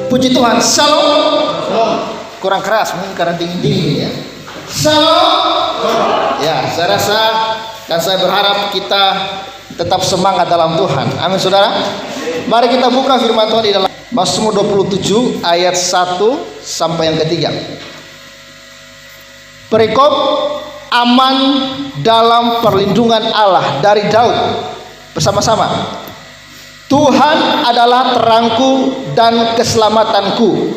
Puji Tuhan. Shalom. Kurang keras mungkin karena dingin ya. Shalom. Ya, saya rasa dan saya berharap kita tetap semangat dalam Tuhan. Amin saudara. Mari kita buka firman Tuhan di dalam Mazmur 27 ayat 1 sampai yang ketiga. Perikop aman dalam perlindungan Allah dari Daud. Bersama-sama. Tuhan adalah terangku dan keselamatanku.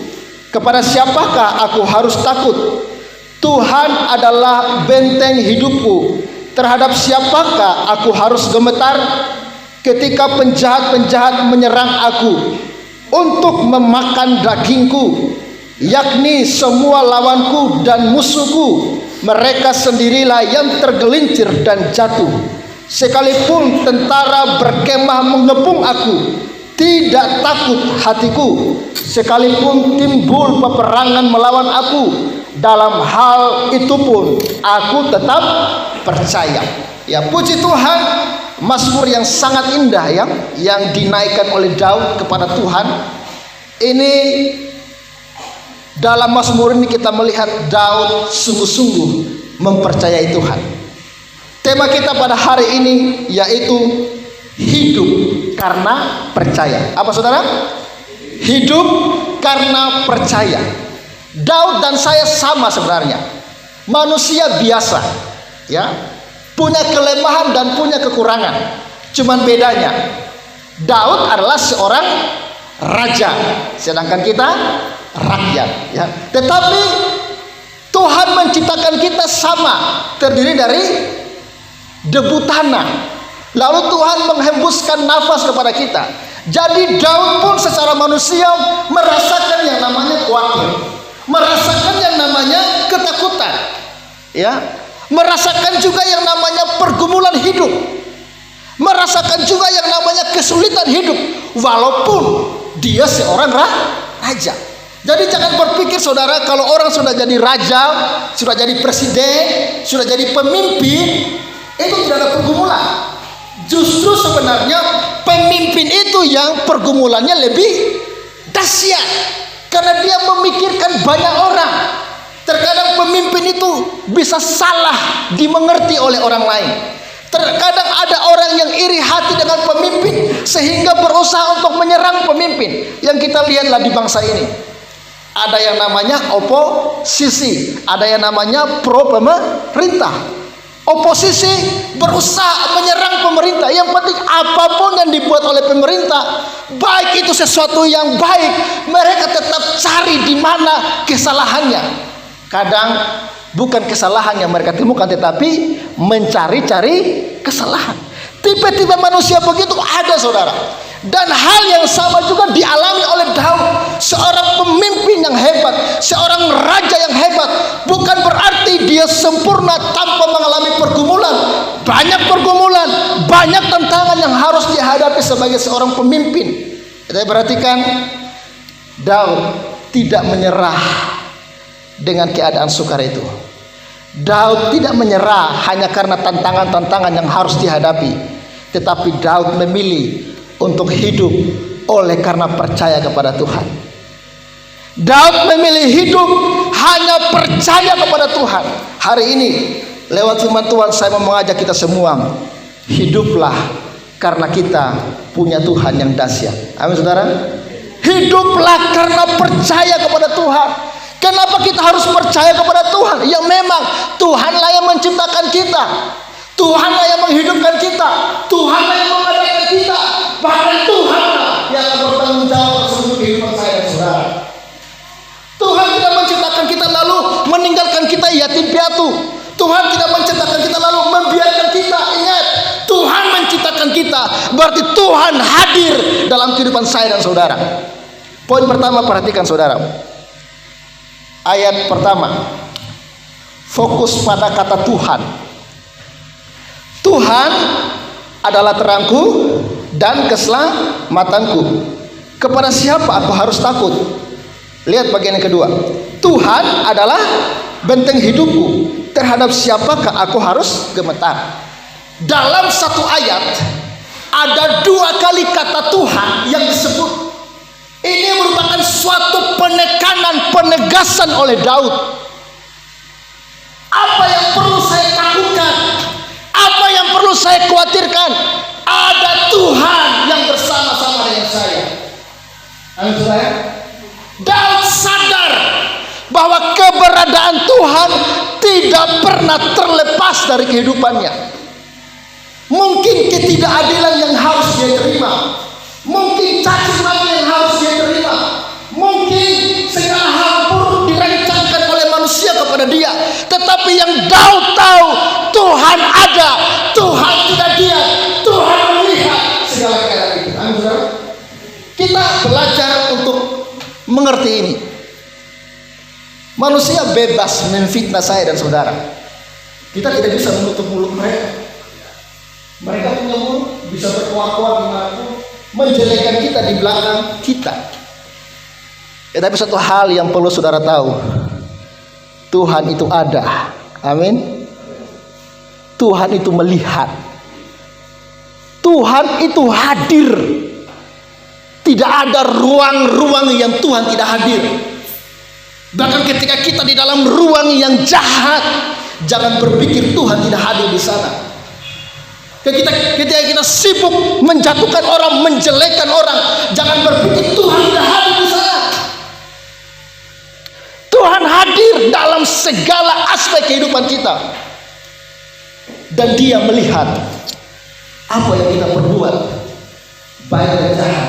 Kepada siapakah aku harus takut? Tuhan adalah benteng hidupku. Terhadap siapakah aku harus gemetar? Ketika penjahat-penjahat menyerang aku untuk memakan dagingku, yakni semua lawanku dan musuhku, mereka sendirilah yang tergelincir dan jatuh. Sekalipun tentara berkemah mengepung aku, tidak takut hatiku. Sekalipun timbul peperangan melawan aku, dalam hal itu pun aku tetap percaya. Ya, puji Tuhan, Mazmur yang sangat indah ya, yang dinaikkan oleh Daud kepada Tuhan. Ini dalam Mazmur ini kita melihat Daud sungguh-sungguh mempercayai Tuhan. Tema kita pada hari ini yaitu hidup karena percaya. Apa saudara? Hidup karena percaya. Daud dan saya sama sebenarnya, manusia biasa ya, punya kelemahan dan punya kekurangan. Cuman bedanya Daud adalah seorang raja, sedangkan kita rakyat ya. Tetapi Tuhan menciptakan kita sama, terdiri dari debu tanah. Lalu Tuhan menghembuskan nafas kepada kita. Jadi Daud pun secara manusia merasakan yang namanya khawatir, merasakan yang namanya ketakutan ya, merasakan juga yang namanya pergumulan hidup, merasakan juga yang namanya kesulitan hidup, walaupun dia seorang raja. Jadi jangan berpikir saudara, kalau orang sudah jadi raja, sudah jadi presiden, sudah jadi pemimpin, itu tidak ada pergumulan. Justru sebenarnya pemimpin itu yang pergumulannya lebih dahsyat, karena dia memikirkan banyak orang. Terkadang pemimpin itu bisa salah dimengerti oleh orang lain. Terkadang ada orang yang iri hati dengan pemimpin sehingga berusaha untuk menyerang pemimpin. Yang kita lihatlah di bangsa ini, ada yang namanya oposisi, ada yang namanya pro pemerintah. Oposisi berusaha menyerang pemerintah. Yang penting apapun yang dibuat oleh pemerintah, baik itu sesuatu yang baik, mereka tetap cari di mana kesalahannya. Kadang bukan kesalahan yang mereka temukan, tetapi mencari-cari kesalahan. Tipe-tipe manusia begitu ada saudara. Dan hal yang sama juga dialami oleh Daud, seorang pemimpin yang hebat, seorang raja yang hebat. Bukan berarti dia sempurna tanpa mengalami pergumulan. Banyak pergumulan, banyak tantangan yang harus dihadapi sebagai seorang pemimpin. Kita perhatikan, Daud tidak menyerah dengan keadaan sukar itu. Daud tidak menyerah hanya karena tantangan-tantangan yang harus dihadapi, tetapi Daud memilih untuk hidup oleh karena percaya kepada Tuhan. Daud memilih hidup hanya percaya kepada Tuhan. Hari ini lewat firman Tuhan saya mau mengajak kita semua, hiduplah karena kita punya Tuhan yang dahsyat. Amin saudara. Hiduplah karena percaya kepada Tuhan. Kenapa kita harus percaya kepada Tuhan? Yang memang Tuhanlah yang menciptakan kita, Tuhanlah yang menghidupkan kita, Tuhanlah yang mengadakan kita. Bahkan Tuhanlah yang akan bertanggung jawab seluruh kehidupan saya dan saudara. Tuhan tidak menciptakan kita lalu meninggalkan kita yatim piatu. Tuhan tidak menciptakan kita lalu membiarkan kita. Ingat, Tuhan menciptakan kita, berarti Tuhan hadir dalam kehidupan saya dan saudara. Poin pertama, perhatikan saudara. Ayat pertama, fokus pada kata Tuhan. Tuhan adalah terangku dan keselamatanku. Kepada siapa aku harus takut? Lihat bagian yang kedua. Tuhan adalah benteng hidupku. Terhadap siapakah aku harus gemetar? Dalam satu ayat ada dua kali kata Tuhan yang disebut. Ini merupakan suatu penekanan, penegasan oleh Daud. Apa yang perlu saya takutkan? Apa yang perlu saya khawatirkan? Ada Tuhan yang bersama-sama dengan saya. Amin, saudara. Daud sadar bahwa keberadaan Tuhan tidak pernah terlepas dari kehidupannya. Mungkin ketidakadilan yang harus dia terima, mungkin caci maki yang harus dia terima, mungkin segala hal buruk dirancangkan oleh manusia kepada dia, tetapi yang Daud tahu, Tuhan ada, Tuhan tidak diam, Tuhan melihat segala keadaan itu. Amin, saudara. Kita belajar untuk mengerti ini. Manusia bebas memfitnah saya dan saudara. Kita tidak bisa menutup mulut mereka. Mereka punya mulut, bisa berkuah-kuah dimanapun, menjelekkan kita di belakang kita. Tapi satu hal yang perlu saudara tahu, Tuhan itu ada. Amin. Tuhan itu melihat. Tuhan itu hadir. Tidak ada ruang-ruang yang Tuhan tidak hadir. Bahkan ketika kita di dalam ruang yang jahat, jangan berpikir Tuhan tidak hadir di sana. Ketika kita sibuk menjatuhkan orang, menjelekkan orang, jangan berpikir Tuhan tidak hadir di sana. Tuhan hadir dalam segala aspek kehidupan kita, dan Dia melihat apa yang kita perbuat, baik dan jahat,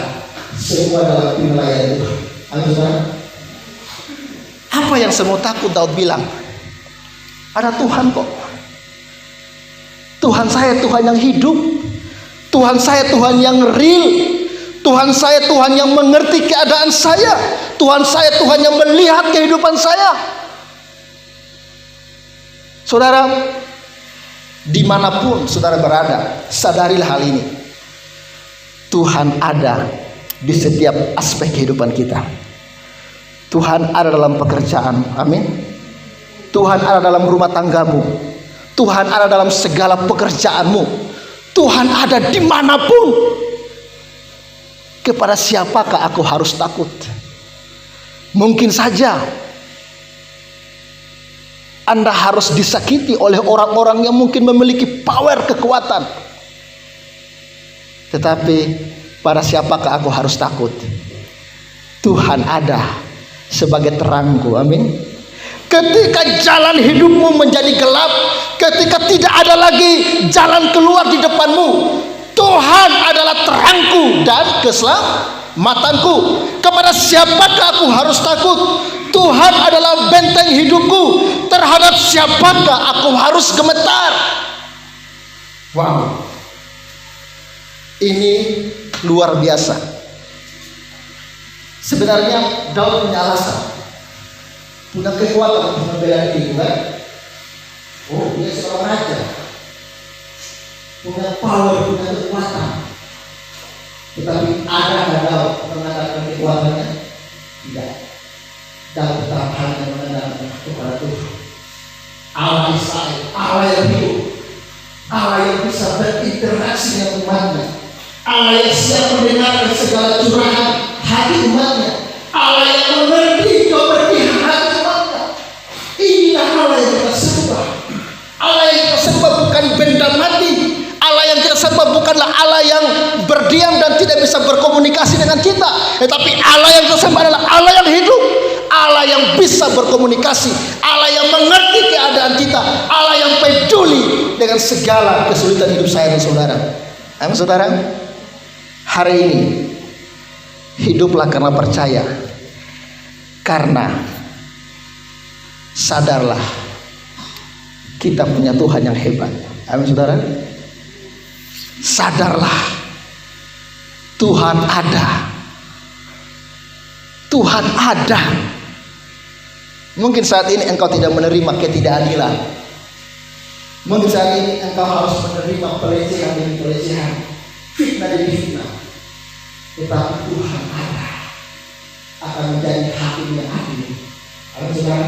semua dalam penilaian Tuhan. Amin. Apa yang semua takut Daud bilang? Ada Tuhan kok. Tuhan saya Tuhan yang hidup. Tuhan saya Tuhan yang real. Tuhan saya Tuhan yang mengerti keadaan saya. Tuhan saya Tuhan yang melihat kehidupan saya. Saudara, dimanapun saudara berada, sadarilah hal ini. Tuhan ada di setiap aspek kehidupan kita. Tuhan ada dalam pekerjaan. Amin. Tuhan ada dalam rumah tanggamu. Tuhan ada dalam segala pekerjaanmu. Tuhan ada dimanapun. Kepada siapakah aku harus takut? Mungkin saja Anda harus disakiti oleh orang-orang yang mungkin memiliki power, kekuatan. Tetapi pada siapakah aku harus takut? Tuhan ada sebagai terangku. Amin. Ketika jalan hidupmu menjadi gelap, ketika tidak ada lagi jalan keluar di depanmu, Tuhan adalah terangku dan keselamatanku. Kepada siapakah aku harus takut? Tuhan adalah benteng hidupku. Terhadap siapakah aku harus gemetar? Wow, ini luar biasa. Sebenarnya Daud punya alasan, punya kekuatan untuk membela diri, kan? Oh, dia seorang raja, punya power, punya kekuatan. Tetapi ada nggak Daud mengandalkan kekuatannya? Tidak. Daud tetap hanya mengandalkan kepada Tuhan, Allah Israel, Allah yang hidup, Allah yang bisa berinteraksi dengan umatnya, Allah yang siap mendengarkan segala curahan hati umatnya, Allah yang mengerti keberpihakan hati umatnya. Inilah Allah yang kita sembah. Allah yang kita sembah bukan benda mati. Allah yang kita sembah bukanlah Allah yang berdiam dan tidak bisa berkomunikasi dengan kita, tetapi Allah yang kita sembah adalah Allah yang hidup, Allah yang bisa berkomunikasi, Allah yang mengerti keadaan kita, Allah yang peduli dengan segala kesulitan hidup saya dan saudara. Amin, saudara. Hari ini hiduplah karena percaya, karena sadarlah kita punya Tuhan yang hebat. Amin, saudara. Sadarlah Tuhan ada. Tuhan ada. Mungkin saat ini engkau tidak menerima ketidakadilan. Mungkin saat ini engkau harus menerima pelecehan demi pelecehan, fitnah demi fitnah. Tetapi Tuhan ada, akan menjadi hakim yang adil. Amin, saudara.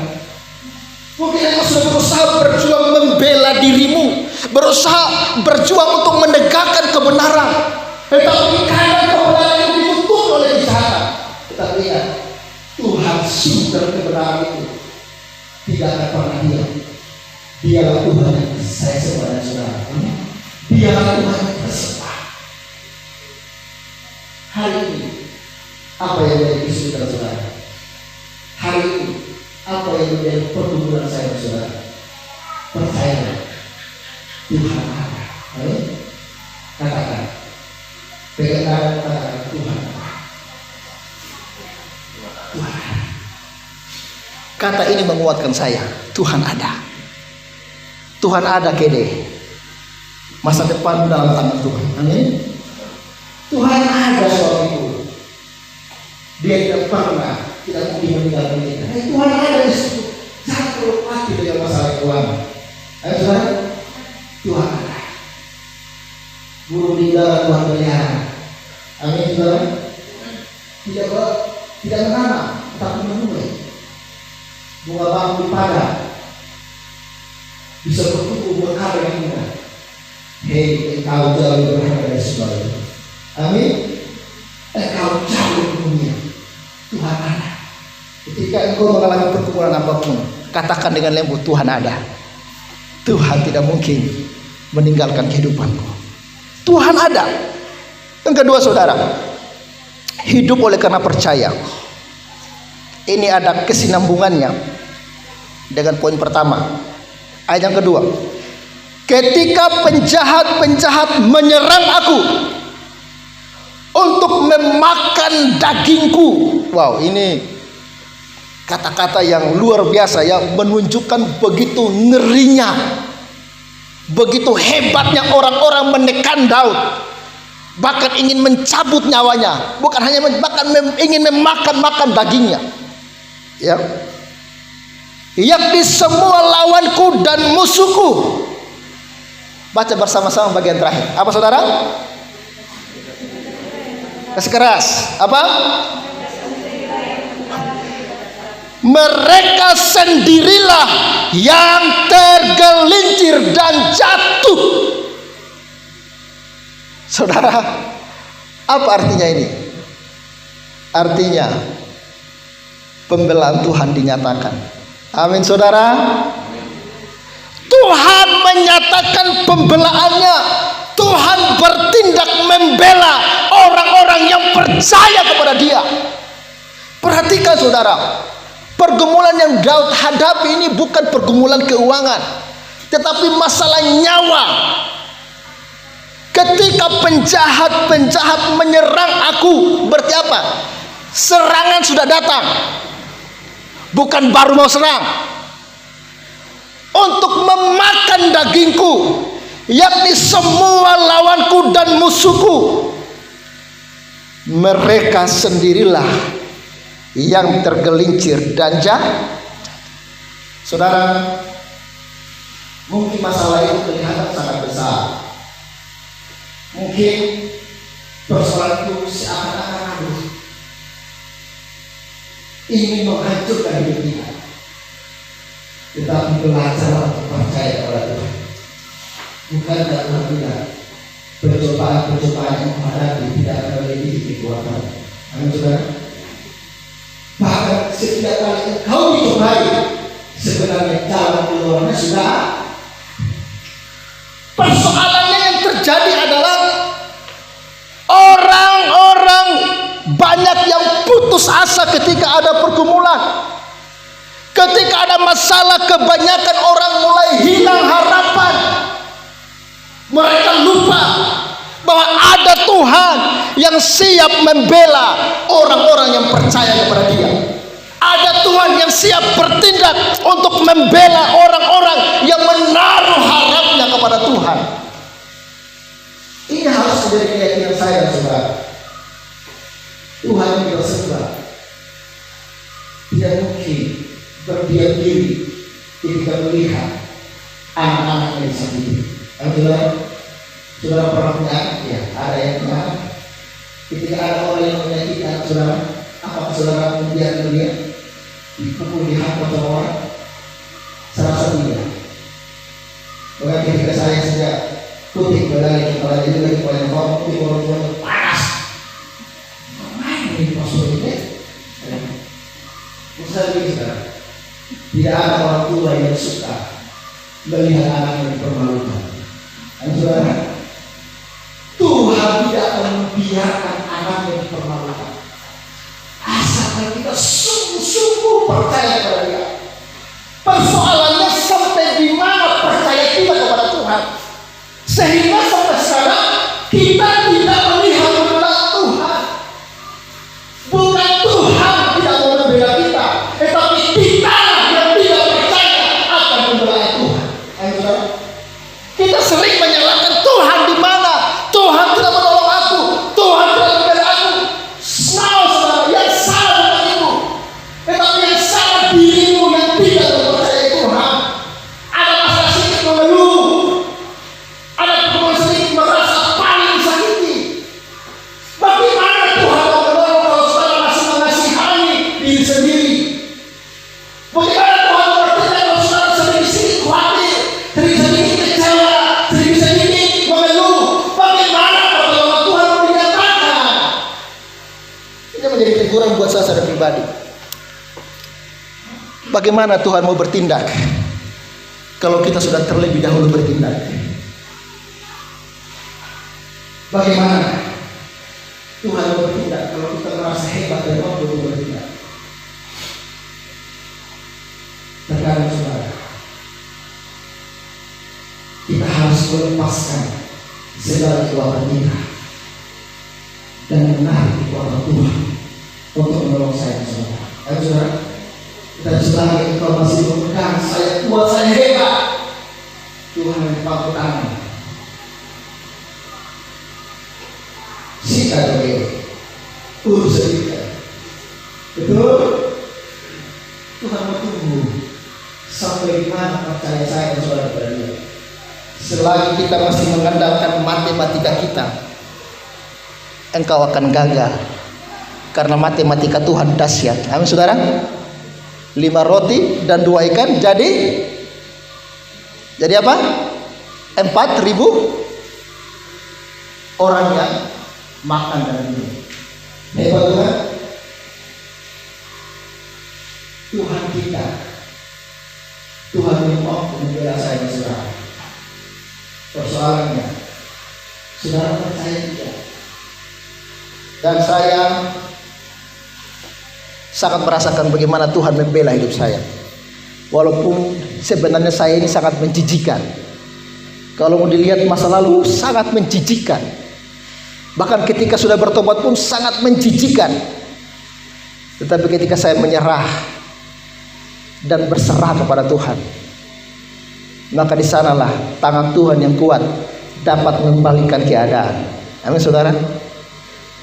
Mungkin engkau sudah berusaha berjuang membela dirimu, berusaha berjuang untuk menegakkan kebenaran, tetapi karena kebenaran itu ditutup oleh kejahatan. Tetapi lihat, Tuhan sungguh dalam kebenaran itu tidak akan pernah diam. Dialah Tuhan yang saya sembah dan saudara. Dialah Tuhan yang bersembah. Hari ini apa yang menjadi kesulitan saudara? Hari ini apa yang menjadi pergumulan saya dan saudara? Percayalah, Tuhan ada. Amin. Katakan, pegang tangan, katakan Tuhan ada. Tuhan ada. Kata ini menguatkan saya. Tuhan ada. Tuhan ada, kede. Masa depan dalam tangan Tuhan. Amin. Tuhan ada suamiku. Dia tidak pernah, tidak mungkin meninggalkan kita. Tuhan ada di situ. Jangan perlu mati dengan masalah keuangan. Ayo saudara, Tuhan ada. Burung di dalam Tuhan pelihara. Amin saudara. Tidak menanam, tapi menuai. Bunga bambu di padang bisa bertumbuh berkah yang indah. Hei, engkau jauh lebih berharga dari semuanya. Amin. Engkau jauh lebih mulia. Tuhan ada. Ketika engkau mengalami pergumulan apapun, katakan dengan lembut, Tuhan ada. Tuhan tidak mungkin meninggalkan kehidupanku. Tuhan ada. Yang kedua saudara, hidup oleh karena percaya. Ini ada kesinambungannya dengan poin pertama. Ayat yang kedua, ketika penjahat-penjahat menyerang aku untuk memakan dagingku. Wow, ini kata-kata yang luar biasa ya, menunjukkan begitu ngerinya, begitu hebatnya orang-orang menekan Daud, bahkan ingin mencabut nyawanya, bukan hanya bahkan ingin memakan dagingnya. Ya, yakni semua lawanku dan musuhku. Baca bersama-sama bagian terakhir. Apa saudara? Kasih keras. Apa? Mereka sendirilah yang tergelincir dan jatuh. Saudara, apa artinya ini? Artinya pembelaan Tuhan dinyatakan. Amin saudara. Tuhan menyatakan pembelaannya. Tuhan bertindak membela orang-orang yang percaya kepada Dia. Perhatikan saudara, pergumulan yang Daud hadapi ini bukan pergumulan keuangan, tetapi masalah nyawa. Ketika penjahat-penjahat menyerang aku, berarti apa? Serangan sudah datang. Bukan baru mau serang. Untuk memakan dagingku, yakni semua lawanku dan musuhku. Mereka sendirilah yang tergelincir dan jatuh. Saudara, mungkin masalah itu kelihatan sangat besar. Mungkin persoalan itu seakan-akan ingin menghancurkan hidup kita. Tetapi belajar untuk percaya kepada Tuhan. Bukan Tuhan bilang percobaan-percobaan yang menghadapi tidak akan memiliki kekuatan. Amin saudara. Bahkan setiap kali engkau dicobai, sebenarnya jalan keluarnya sudah. Persoalannya yang terjadi adalah orang-orang banyak yang putus asa ketika ada pergumulan. Ketika ada masalah, kebanyakan orang mulai hilang harapan. Mereka lupa bahwa ada Tuhan yang siap membela orang-orang yang percaya kepada Dia. Ada Tuhan yang siap bertindak untuk membela orang-orang yang menaruh harapnya kepada Tuhan. Ini harus menjadi keyakinan saya dan saudara. Tuhan yang bersembah tidak mungkin berdiam diri ketika melihat anak-anak yang disakiti. Saudara pernah punya? Ya, ada yang punya. Ketika ada orang yang menyakiti anak saudara, apakah saudara membiarkan dia dipukul, dihampar sama orang? Salah satunya. Bahkan ketika saya sejak putih berlari kepala itu lagi kepala yang putih orang panas. Main ini pastor ini. Saya saudara, tidak ada orang tua yang suka melihat anaknya dipermalukan. Saudara, Tuhan tidak akan membiarkan anaknya dipermalukan. Asalkan kita sungguh-sungguh percaya kepada Dia. Persoalannya sampai di mana percaya kita kepada Tuhan, sehingga sampai sekarang kita tidak melihat kepada Tuhan. Bukan Tuhan tidak mau membela kita, tetapi kita yang tidak percaya akan membela Tuhan. Ayo, kita sering menyalahkan Tuhan di mana? Tuhan tidak menolong aku, Tuhan tidak membela aku. Saudara, yang salah bukan itu, tetapi yang salah dirimu yang tidak mempercayai Tuhan. Ada masalah sedikit mengeluh, ada pertemuan sedikit merasa paling sakiti. Bagaimana Tuhan mau menolong kalau saudara masih mengasihani diri sendiri? Bagaimana Tuhan mau bertindak kalau saudara sedikit khawatir, sedikit kecewa, sedikit mengeluh? Bagaimana pertolongan Tuhan mau dinyatakan? Ini menjadi teguran buat saya secara pribadi. Bagaimana Tuhan mau bertindak kalau kita sudah terlebih dahulu bertindak? Bagaimana Tuhan mau bertindak kalau kita merasa hebat dan mampu untuk bertindak? Terkadang saudara, kita harus melepaskan segala kekuatan kita dan menarik kekuatan Tuhan untuk menolong saya, saudara. Ayo saudara, dan selagi engkau masih memegang saya kuat, saya hebat, Tuhan yang pangku tangan. Sikat oke, urus sedikit. Betul? Tuhan bertunggu sampai di mana percaya saya dan saudara kepada Dia. Selagi kita masih mengandalkan matematika kita, engkau akan gagal. Karena matematika Tuhan dahsyat. Amin saudara. 5 roti dan 2 ikan jadi apa? 4.000 orang yang makan dan minum. Hebat Tuhan. Tuhan kita, Tuhan yang mampu membela saya dan saudara. Persoalannya, saudara percaya tidak? Dan saya sangat merasakan bagaimana Tuhan membela hidup saya. Walaupun sebenarnya saya ini sangat menjijikan. Kalau mau dilihat masa lalu sangat menjijikan. Bahkan ketika sudah bertobat pun sangat menjijikan. Tetapi ketika saya menyerah dan berserah kepada Tuhan, maka di sanalah tangan Tuhan yang kuat dapat mengembalikan keadaan. Amin saudara.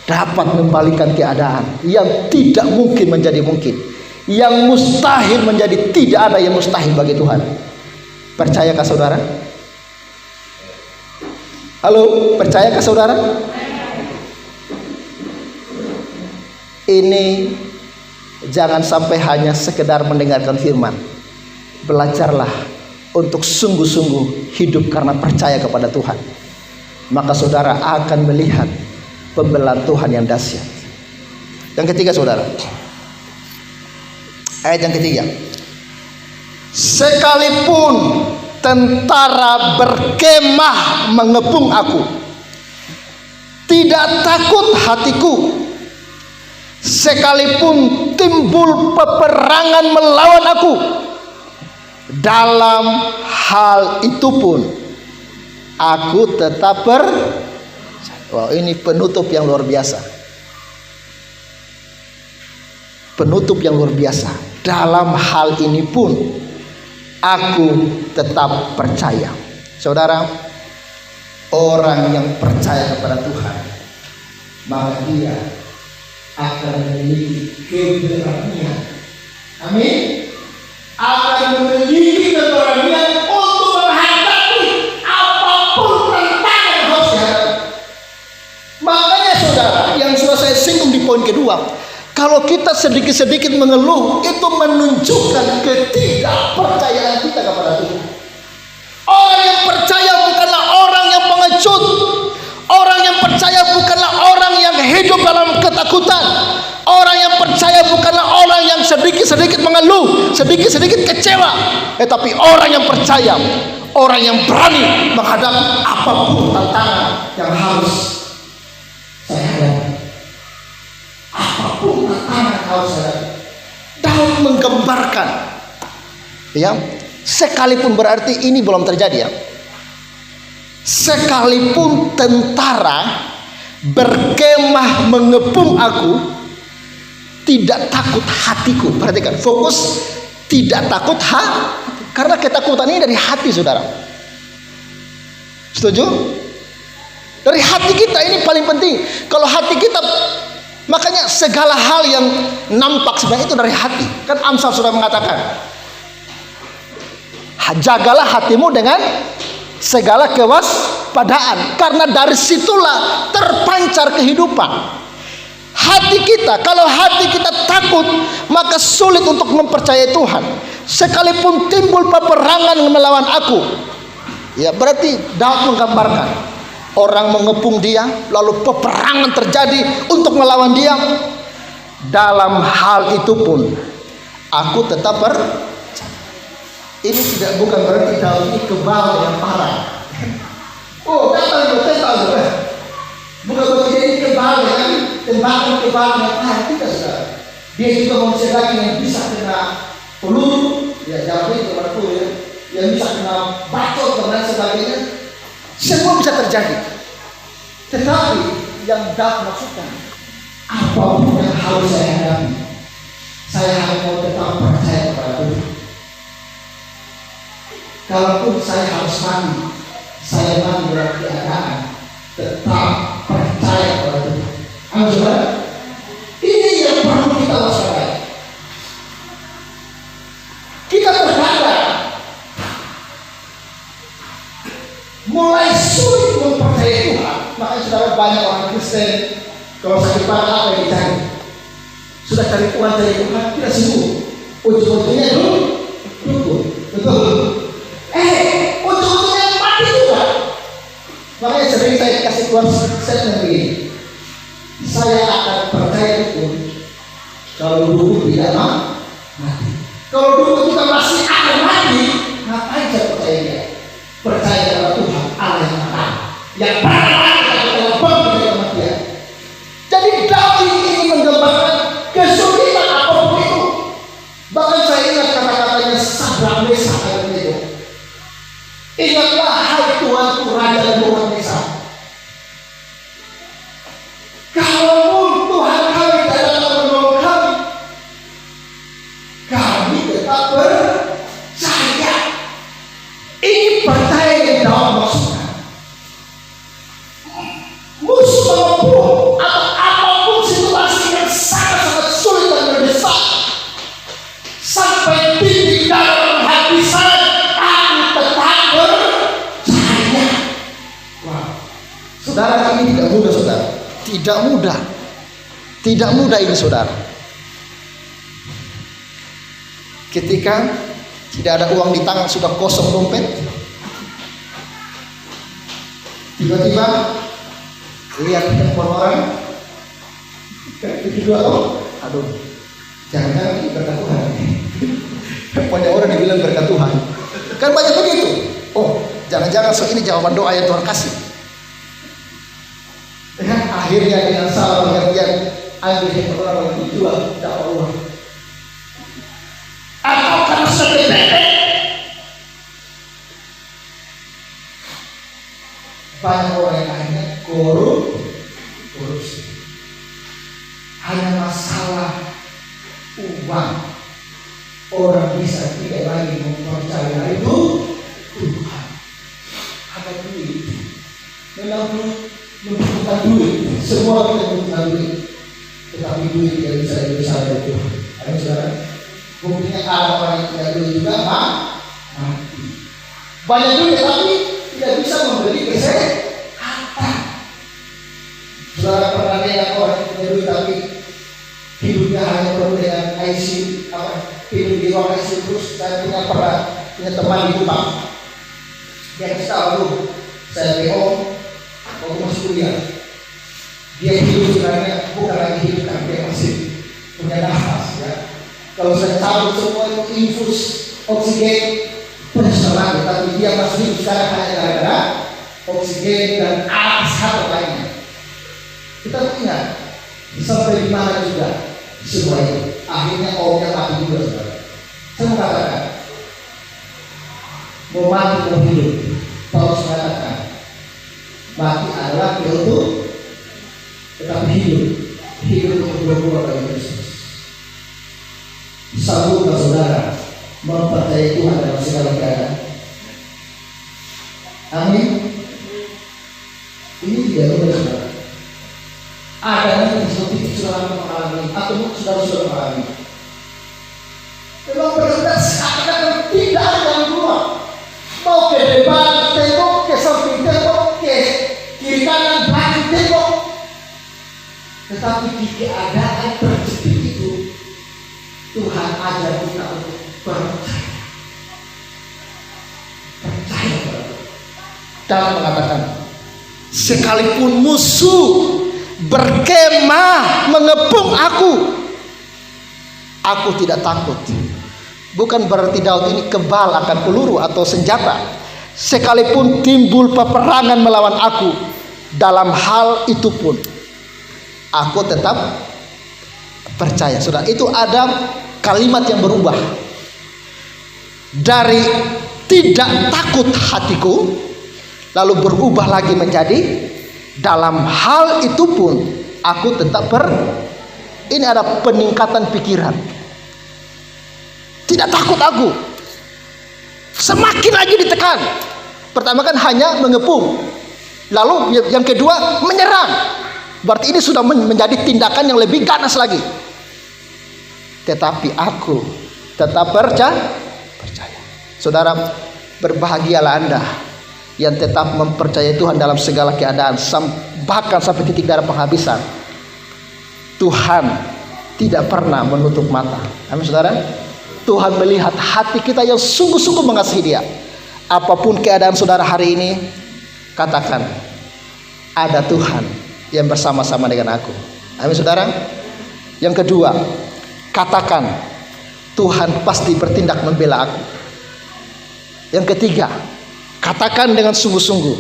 Dapat membalikan keadaan yang tidak mungkin menjadi mungkin, yang mustahil menjadi tidak ada yang mustahil bagi Tuhan. Percayakah saudara? Halo, percayakah saudara? Ini jangan sampai hanya sekedar mendengarkan firman. Belajarlah untuk sungguh-sungguh hidup karena percaya kepada Tuhan. Maka saudara akan melihat pembelaan Tuhan yang dahsyat. Yang ketiga saudara, ayat yang ketiga, sekalipun tentara berkemah mengepung aku, tidak takut hatiku. Sekalipun timbul peperangan melawan aku, dalam hal itu pun aku tetap Wow, ini penutup yang luar biasa. Penutup yang luar biasa. Dalam hal ini pun aku tetap percaya. Saudara, orang yang percaya kepada Tuhan, maka dia akan memiliki keberanian. Amin. Akan memiliki keberanian untuk menghadapi apapun tantangan yang harus dihadapi. Makanya saudara, yang sudah saya singgung di poin kedua, kalau kita sedikit-sedikit mengeluh, itu menunjukkan ketidakpercayaan kita kepada Tuhan. Orang yang percaya bukanlah orang yang pengecut. Orang yang percaya bukanlah orang yang hidup dalam ketakutan. Orang yang percaya bukanlah orang yang sedikit-sedikit mengeluh, sedikit-sedikit kecewa. Tetapi orang yang percaya, orang yang berani menghadapi apapun tantangan yang harus saya hadapi, apapun tantangan yang harus saya hadapi. Daud menggambarkan, ya, sekalipun berarti ini belum terjadi, ya. Sekalipun tentara berkemah mengepung aku, tidak takut hatiku. Perhatikan, fokus, tidak takut karena ketakutan ini dari hati, saudara. Setuju? Dari hati kita, ini paling penting. Kalau hati kita, makanya segala hal yang nampak sebenarnya itu dari hati. Kan Amsal sudah mengatakan, jagalah hatimu dengan segala kewaspadaan, karena dari situlah terpancar kehidupan. Hati kita, kalau hati kita takut, maka sulit untuk mempercayai Tuhan. Sekalipun timbul peperangan melawan aku, ya berarti Daud menggambarkan orang mengepung dia, lalu peperangan terjadi untuk melawan dia. Dalam hal itu pun aku tetap ini bukan berarti Daud ini kebal yang parah. Oh, datang. Bukan berarti dia ini kebal yang tembakan kebal yang parah, tidak, saudara. Dia juga manusia daging yang bisa kena peluru, ya jawab itu peluru, ya, yang bisa kena bacok dan lain sebagainya. Semua bisa terjadi. Tetapi yang Daud maksudkan, apapun yang harus saya hadapi, saya harus mau tetap percaya kepada Tuhan. Kalaupun saya harus mati, saya mati dalam keadaan tetap percaya kepada Tuhan. Amin, saudara. Ini yang perlu kita waspadai. Kita terkadang mulai sulit mempercayai Tuhan. Makanya saudara, banyak orang Kristen kalau sakit parah apa yang dicari? Sudah cari Tuhan, tidak sembuh. Ujung-ujungnya dukun. Betul. Ujung-ujungnya mati juga. Makanya sering saya kasih Tuhan statement begini, saya akan percaya dukun kalau dukun tidak mati. Kalau dukun kita masih akan mati, ngapain saya percaya dia? Percaya kepada Tuhan Allah yang akan, yang kematian. Jadi Daud ini menggambarkan kesulitan apapun itu. Bahkan saya ingat kata-katanya Sadrak Mesak ayat itu. Ingatlah, hai Tuhanku, Raja dan Tuhan Mesak, kalaupun Tuhan kami tidak dapat menolong kami, kami tetap percaya. Ini percaya yang Daud maksudkan. Musuh apapun atau apapun situasi yang sangat-sangat sulit dan mendesak, sampai titik dalam hati saya, aku tetap percaya. Wow. Saudara, ini tidak mudah, saudara. Tidak mudah ini, saudara. Ketika tidak ada uang di tangan, sudah kosong dompet, tiba-tiba lihat handphone orang, kedua, aduh, jangan-jangan ini berkat Tuhan. Handphonenya orang dibilang berkat Tuhan. Kan banyak begitu. Oh, jangan-jangan ini jawaban doa yang Tuhan kasih. Akhirnya dengan salah pengertian, ambil handphone orang lalu dijual, dapat uang. Atau karena sepele, banyak orang yang akhirnya korupsi. Hanya masalah uang, orang bisa tidak lagi mempercayai itu Tuhan. Ada duit, memang membutuhkan duit. Semua kita membutuhkan duit, tetapi duit tidak bisa dipercayai Tuhan. Ayo saudara, buktinya ada orang yang tidak duit juga mati. Banyak duit tapi tidak bisa membeli kesehatan. Saudara pernah lihat orang yang punya duit tapi hidupnya hanya perlu dengan ICU, hidup di ruang ICU terus. Saya punya teman di Kupang. Dia kasih tahu, saya PO waktu masih kuliah. Dia hidup sebenarnya bukan lagi hidup, kan dia masih punya nafas, ya. Kalau saya cabut semua itu infus oksigen penyusunan, tapi dia masih hidup sekarang hanya gara-gara oksigen dan alat kesehatan lainnya. Kita ingat sampai di mana juga semua itu akhirnya omnya mati juga, saudara. Saya mengatakan mau mati mau hidup, Paulus mengatakan mati adalah untuk tetapi hidup untuk berbuat bagi Kristus. Sanggupkah saudara mempercayai Tuhan dalam segala keadaan? Amin. Ini tidak mudah, saudara. Ada yang seperti itu sudah mengalami atau sudah mengalami. Memang benar-benar seakan-akan tidak ada yang keluar. Mau ke depan tembok, ke samping tembok, ke kiri kanan belakang tembok. Tetapi di keadaan terjepit itu Tuhan ajar kita untuk percaya. Percaya. Dan mengatakan sekalipun musuh berkemah mengepung aku tidak takut. Bukan berarti Daud ini kebal akan peluru atau senjata. Sekalipun timbul peperangan melawan aku, dalam hal itu pun aku tetap percaya. Saudara, itu ada kalimat yang berubah dari tidak takut hatiku, lalu berubah lagi menjadi dalam hal itu pun aku tetap ini ada peningkatan pikiran. Tidak takut aku, semakin lagi ditekan. Pertama kan hanya mengepung, lalu yang kedua menyerang. Berarti ini sudah menjadi tindakan yang lebih ganas lagi. Tetapi aku tetap percaya. Saudara, berbahagialah Anda yang tetap mempercayai Tuhan dalam segala keadaan, bahkan sampai titik darah penghabisan. Tuhan tidak pernah menutup mata. Amin, saudara. Tuhan melihat hati kita yang sungguh-sungguh mengasihi Dia. Apapun keadaan saudara hari ini, katakan, ada Tuhan yang bersama-sama dengan aku. Amin, saudara. Yang kedua, katakan, Tuhan pasti bertindak membela aku. Yang ketiga, katakan dengan sungguh-sungguh,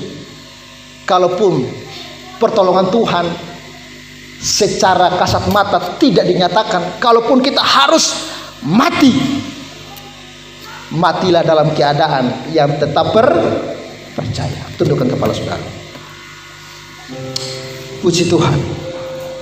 kalaupun pertolongan Tuhan secara kasat mata tidak dinyatakan, kalaupun kita harus mati, matilah dalam keadaan yang tetap percaya. Tundukkan kepala saudara. Puji Tuhan.